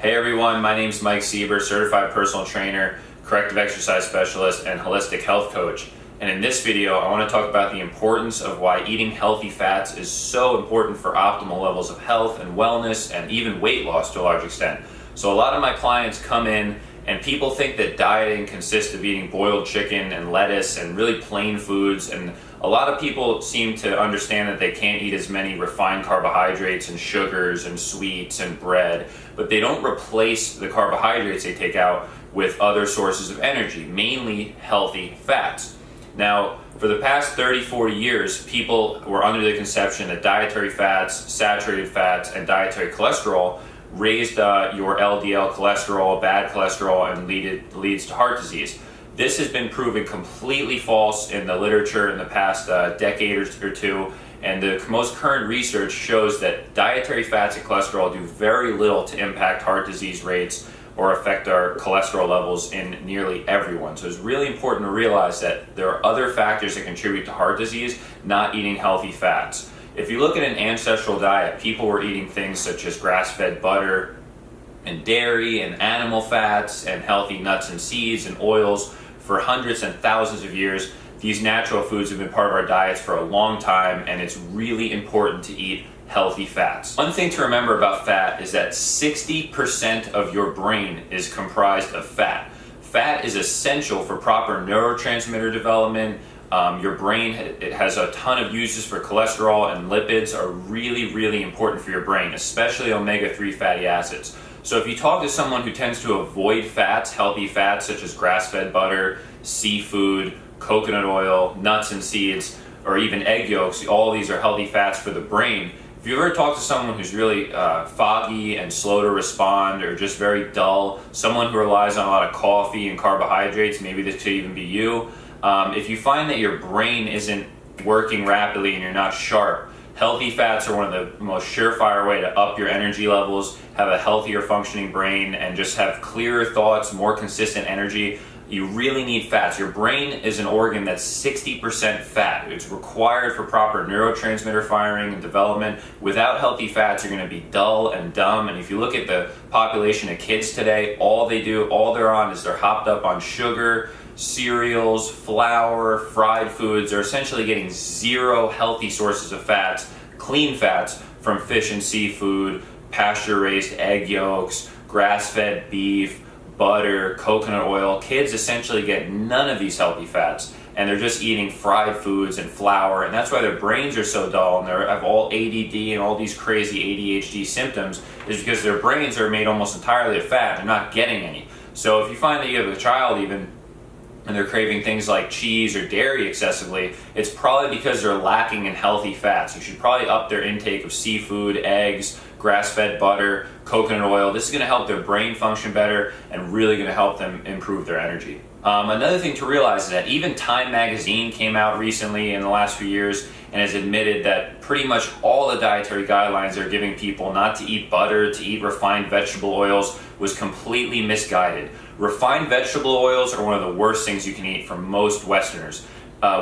Hey everyone, my name is Mike Sieber, certified personal trainer, corrective exercise specialist, and holistic health coach. And in this video, I want to talk about the importance of why eating healthy fats is so important for optimal levels of health and wellness and even weight loss to a large extent. So a lot of my clients come in and people think that dieting consists of eating boiled chicken and lettuce and really plain foods, and a lot of people seem to understand that they can't eat as many refined carbohydrates and sugars and sweets and bread, but they don't replace the carbohydrates they take out with other sources of energy, mainly healthy fats. Now, for the past 30, 40 years, people were under the conception that dietary fats, saturated fats, and dietary cholesterol raised your LDL cholesterol, bad cholesterol, and leads to heart disease. This has been proven completely false in the literature in the past decade or two, and the most current research shows that dietary fats and cholesterol do very little to impact heart disease rates or affect our cholesterol levels in nearly everyone. So it's really important to realize that there are other factors that contribute to heart disease, not eating healthy fats. If you look at an ancestral diet, people were eating things such as grass-fed butter and dairy and animal fats and healthy nuts and seeds and oils for hundreds and thousands of years. These natural foods have been part of our diets for a long time, and it's really important to eat healthy fats. One thing to remember about fat is that 60% of your brain is comprised of fat. Fat is essential for proper neurotransmitter development. Your brain, it has a ton of uses for cholesterol, and lipids are really, really important for your brain, especially omega-3 fatty acids. So if you talk to someone who tends to avoid fats, healthy fats such as grass-fed butter, seafood, coconut oil, nuts and seeds, or even egg yolks, all these are healthy fats for the brain. If you ever talk to someone who's really foggy and slow to respond, or just very dull, someone who relies on a lot of coffee and carbohydrates, maybe this could even be you. If you find that your brain isn't working rapidly and you're not sharp, healthy fats are one of the most surefire way to up your energy levels, have a healthier functioning brain, and just have clearer thoughts, more consistent energy. You really need fats. Your brain is an organ that's 60% fat. It's required for proper neurotransmitter firing and development. Without healthy fats, you're going to be dull and dumb. And if you look at the population of kids today, all they're on is they're hopped up on sugar, cereals, flour, fried foods. They're essentially getting zero healthy sources of fats, clean fats, from fish and seafood, pasture-raised egg yolks, grass-fed beef, butter, coconut oil. Kids essentially get none of these healthy fats, and they're just eating fried foods and flour, and that's why their brains are so dull and they have all ADD and all these crazy ADHD symptoms, is because their brains are made almost entirely of fat. They're not getting any. So if you find that you have a child even and they're craving things like cheese or dairy excessively, it's probably because they're lacking in healthy fats. You should probably up their intake of seafood, eggs, grass-fed butter, coconut oil. This is going to help their brain function better and really going to help them improve their energy. Another thing to realize is that even Time magazine came out recently in the last few years and has admitted that pretty much all the dietary guidelines they're giving people not to eat butter, to eat refined vegetable oils, was completely misguided. Refined vegetable oils are one of the worst things you can eat for most Westerners.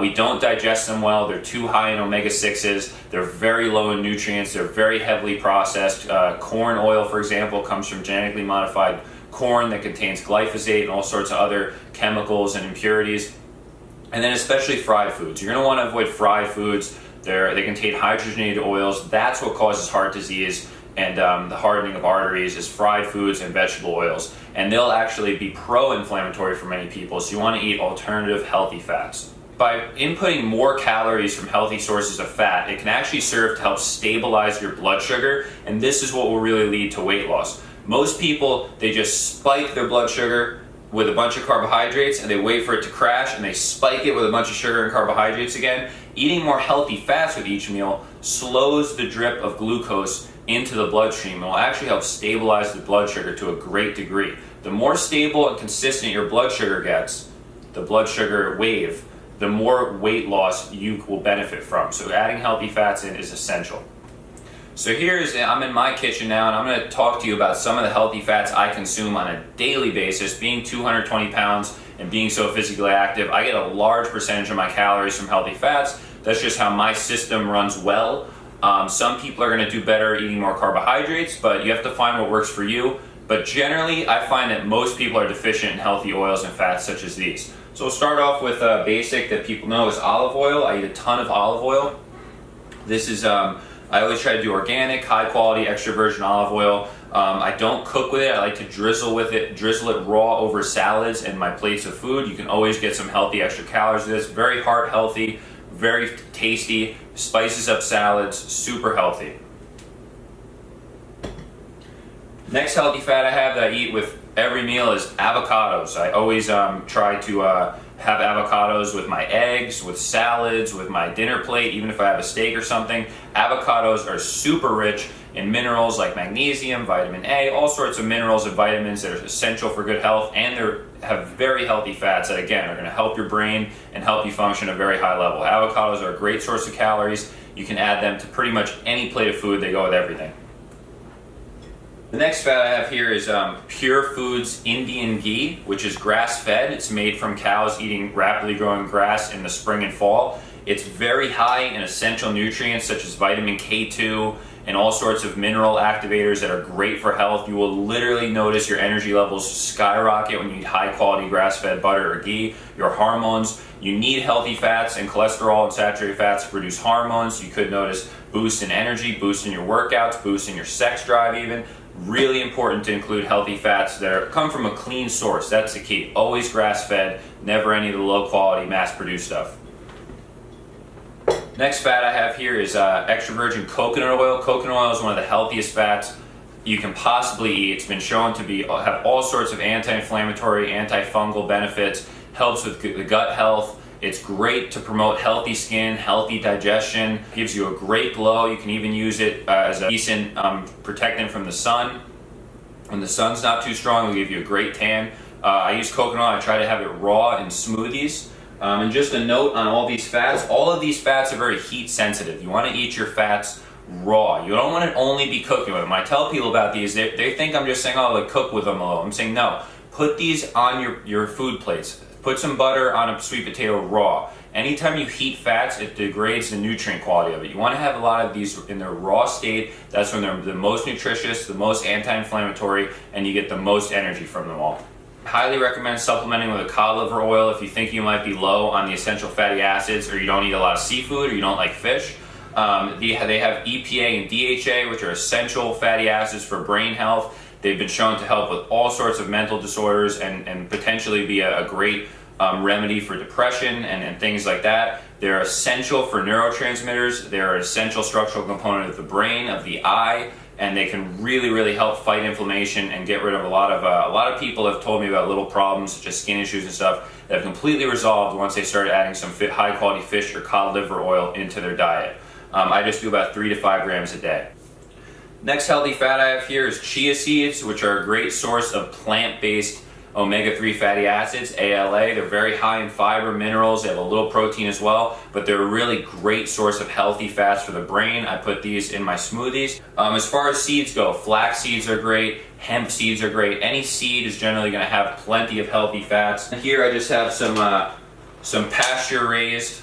We don't digest them well. They're too high in omega-6s. They're very low in nutrients. They're very heavily processed. Corn oil, for example, comes from genetically modified corn that contains glyphosate and all sorts of other chemicals and impurities. And then especially fried foods. You're going to want to avoid fried foods. They contain hydrogenated oils. That's what causes heart disease and the hardening of arteries, is fried foods and vegetable oils. And they'll actually be pro-inflammatory for many people, so you want to eat alternative healthy fats. By inputting more calories from healthy sources of fat, it can actually serve to help stabilize your blood sugar, and this is what will really lead to weight loss. Most people, they just spike their blood sugar with a bunch of carbohydrates and they wait for it to crash and they spike it with a bunch of sugar and carbohydrates again. Eating more healthy fats with each meal slows the drip of glucose into the bloodstream and will actually help stabilize the blood sugar to a great degree. The more stable and consistent your blood sugar gets, the blood sugar wave, the more weight loss you will benefit from. So adding healthy fats in is essential. So I'm in my kitchen now, and I'm going to talk to you about some of the healthy fats I consume on a daily basis. Being 220 pounds and being so physically active, I get a large percentage of my calories from healthy fats. That's just how my system runs well. Some people are going to do better eating more carbohydrates, but you have to find what works for you. But generally, I find that most people are deficient in healthy oils and fats such as these. So we'll start off with a basic that people know is olive oil. I eat a ton of olive oil. This is, I always try to do organic, high quality, extra virgin olive oil. I don't cook with it. I like to drizzle it raw over salads and my plates of food. You can always get some healthy extra calories with this. Very heart healthy, very tasty, spices up salads, super healthy. Next healthy fat I have that I eat with every meal is avocados. I always try to have avocados with my eggs, with salads, with my dinner plate, even if I have a steak or something. Avocados are super rich in minerals like magnesium, vitamin A, all sorts of minerals and vitamins that are essential for good health, and they have very healthy fats that, again, are going to help your brain and help you function at a very high level. Avocados are a great source of calories. You can add them to pretty much any plate of food. They go with everything. The next fat I have here is Pure Foods Indian Ghee, which is grass-fed. It's made from cows eating rapidly growing grass in the spring and fall. It's very high in essential nutrients such as vitamin K2 and all sorts of mineral activators that are great for health. You will literally notice your energy levels skyrocket when you eat high-quality grass-fed butter or ghee. Your hormones, you need healthy fats and cholesterol and saturated fats to produce hormones. You could notice boost in energy, boost in your workouts, boost in your sex drive even. Really important to include healthy fats that come from a clean source. That's the key. Always grass-fed, never any of the low-quality, mass-produced stuff. Next fat I have here is extra virgin coconut oil. Coconut oil is one of the healthiest fats you can possibly eat. It's been shown to have all sorts of anti-inflammatory, antifungal benefits, helps with the gut health. It's great to promote healthy skin, healthy digestion, gives you a great glow. You can even use it as a decent protectant from the sun. When the sun's not too strong, it'll give you a great tan. I use coconut. I try to have it raw in smoothies. And just a note on all these fats, all of these fats are very heat sensitive. You want to eat your fats raw. You don't want to only be cooking with them. When I tell people about these, they think I'm just saying, oh, like cook with them a little. I'm saying, no, put these on your food plates. Put some butter on a sweet potato raw. Anytime you heat fats, it degrades the nutrient quality of it. You want to have a lot of these in their raw state. That's when they're the most nutritious, the most anti-inflammatory, and you get the most energy from them all. Highly recommend supplementing with a cod liver oil if you think you might be low on the essential fatty acids, or you don't eat a lot of seafood, or you don't like fish. They have EPA and DHA, which are essential fatty acids for brain health. They've been shown to help with all sorts of mental disorders and potentially be a great remedy for depression and things like that. They're essential for neurotransmitters. They're an essential structural component of the brain, of the eye, and they can really, really help fight inflammation and get rid of a lot of people have told me about little problems such as skin issues and stuff that have completely resolved once they started adding some high quality fish or cod liver oil into their diet. I just do about 3 to 5 grams a day. Next healthy fat I have here is chia seeds, which are a great source of plant-based omega-3 fatty acids, ALA. They're very high in fiber, minerals, they have a little protein as well, but they're a really great source of healthy fats for the brain. I put these in my smoothies. As far as seeds go, flax seeds are great, hemp seeds are great. Any seed is generally going to have plenty of healthy fats. Here I just have some pasture-raised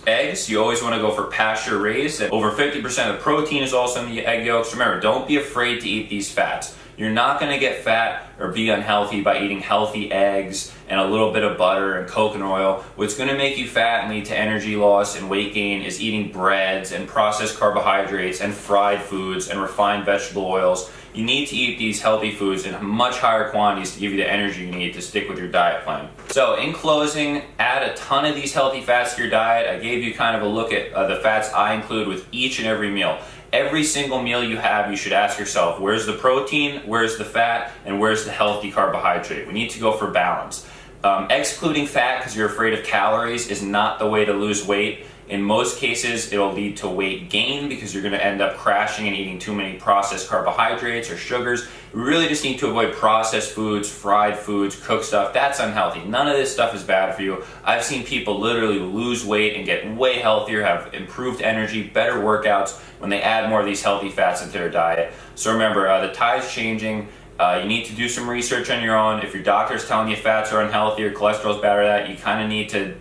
eggs. You always want to go for pasture raised. Over 50% of the protein is also in the egg yolks. Remember, don't be afraid to eat these fats. You're not going to get fat or be unhealthy by eating healthy eggs and a little bit of butter and coconut oil. What's going to make you fat and lead to energy loss and weight gain is eating breads and processed carbohydrates and fried foods and refined vegetable oils. You need to eat these healthy foods in much higher quantities to give you the energy you need to stick with your diet plan. So in closing, add a ton of these healthy fats to your diet. I gave you kind of a look at the fats I include with each and every meal. Every single meal you have, you should ask yourself, where's the protein, where's the fat, and where's the healthy carbohydrate? We need to go for balance. Excluding fat because you're afraid of calories is not the way to lose weight. In most cases, it'll lead to weight gain because you're going to end up crashing and eating too many processed carbohydrates or sugars. We really just need to avoid processed foods, fried foods, cooked stuff. That's unhealthy. None of this stuff is bad for you. I've seen people literally lose weight and get way healthier, have improved energy, better workouts when they add more of these healthy fats into their diet. So remember, the tide's changing. You need to do some research on your own. If your doctor's telling you fats are unhealthy or cholesterol's bad or that, you kind of need to,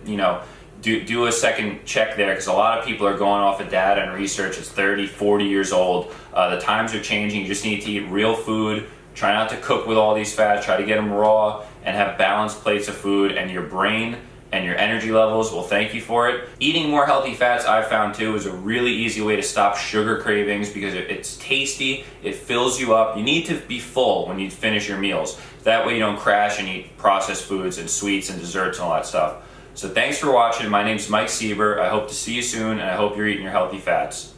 do a second check there, because a lot of people are going off of data and research. It's 30, 40 years old. The times are changing. You just need to eat real food, Try not to cook with all these fats. Try to get them raw and have balanced plates of food, and your brain and your energy levels will thank you for it. Eating more healthy fats, I've found too, is a really easy way to stop sugar cravings because it's tasty, it fills you up. You need to be full when you finish your meals. That way you don't crash and eat processed foods and sweets and desserts and all that stuff. So thanks for watching. My name's Mike Sieber. I hope to see you soon, and I hope you're eating your healthy fats.